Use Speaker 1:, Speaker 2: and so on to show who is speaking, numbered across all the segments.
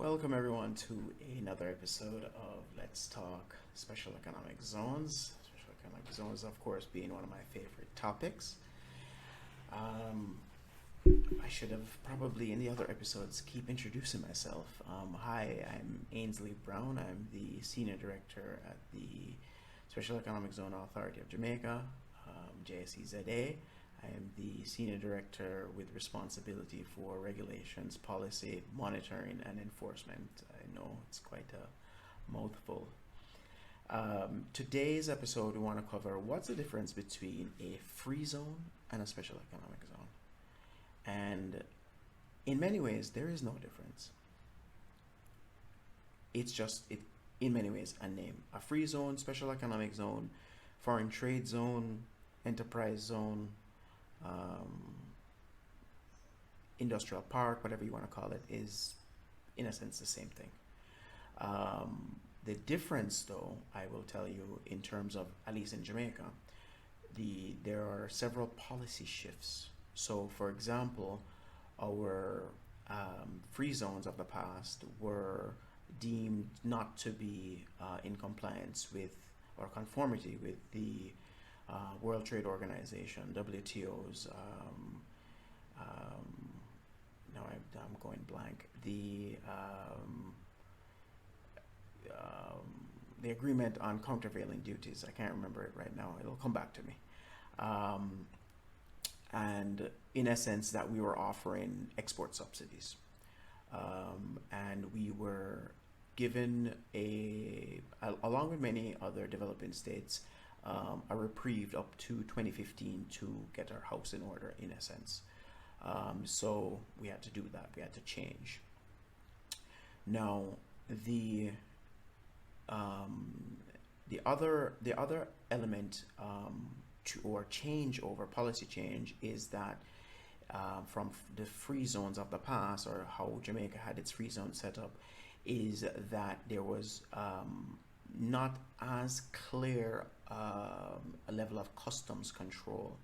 Speaker 1: Welcome everyone to another episode of Let's Talk Special Economic Zones. Special Economic Zones, of course, being one of my favorite topics. Um, I should have probably in the other episodes keep introducing myself. Hi, I'm Ainsley Brown. I'm the Senior Director at the Special Economic Zone Authority of Jamaica, JSEZA. I am the Senior Director with responsibility for regulations, policy, monitoring, and enforcement. I know it's quite a mouthful. Today's episode, we want to cover what's the difference between a free zone and a special economic zone. And in many ways, there is no difference. It's just, in many ways, a name. A free zone, special economic zone, foreign trade zone, enterprise zone, industrial park, whatever you want to call it, is in a sense the same thing. The difference, though, I will tell you, in terms of, at least in Jamaica, there are several policy shifts. So, for example, our free zones of the past were deemed not to be in compliance with or conformity with the World Trade Organization, WTO's, now I'm going blank, the agreement on countervailing duties. I can't remember it right now. It'll come back to me. And in essence, that we were offering export subsidies. And we were given along with many other developing states, a reprieve up to 2015 to get our house in order, in a sense. So we had to do that. We had to change. Now, the other element or change over policy change is that from the free zones of the past, or how Jamaica had its free zone set up, is that there was not as clear a level of customs control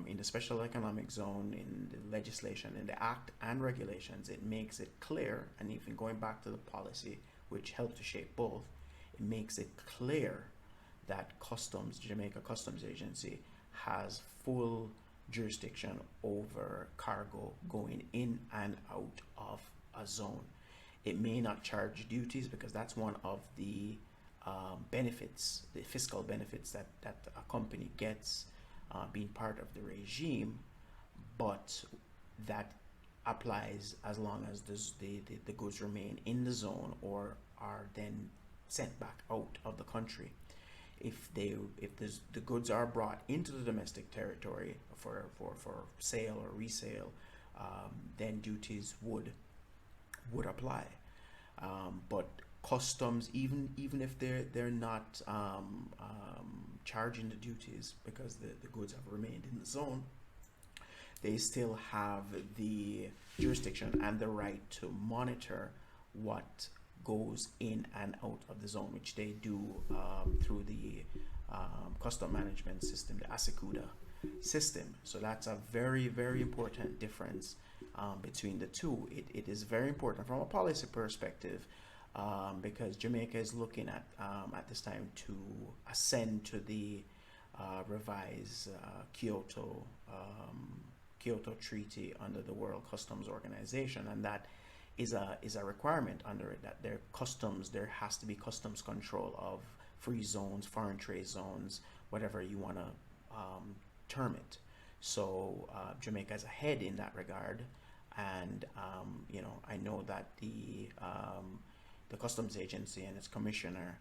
Speaker 1: in the special economic zone, in the legislation, in the act and regulations. It makes it clear, and even going back to the policy, which helped to shape both, it makes it clear that Jamaica Customs Agency has full jurisdiction over cargo going in and out of a zone. It may not charge duties, because that's one of the benefits, the fiscal benefits that a company gets being part of the regime, but that applies as long as the goods remain in the zone or are then sent back out of the country. If the goods are brought into the domestic territory for sale or resale, then duties would apply. But customs, even if they're not charging the duties because the goods have remained in the zone, they still have the jurisdiction and the right to monitor what goes in and out of the zone, which they do through the custom management system, the ASECUDA system. So that's a very, very important difference between the two. It is very important from a policy perspective, because Jamaica is looking at this time to ascend to the revised Kyoto Treaty under the World Customs Organization, and that is a requirement under it, that there has to be customs control of free zones, foreign trade zones, whatever you want to term it. So Jamaica is ahead in that regard, and I know that the Customs Agency and its commissioner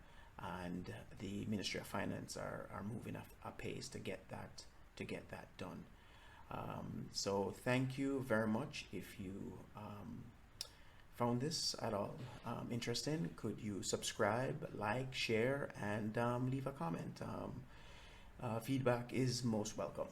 Speaker 1: and the Ministry of Finance are moving apace to get that done. So thank you very much. If you found this at all interesting, could you subscribe, like, share, and leave a comment? Feedback is most welcome.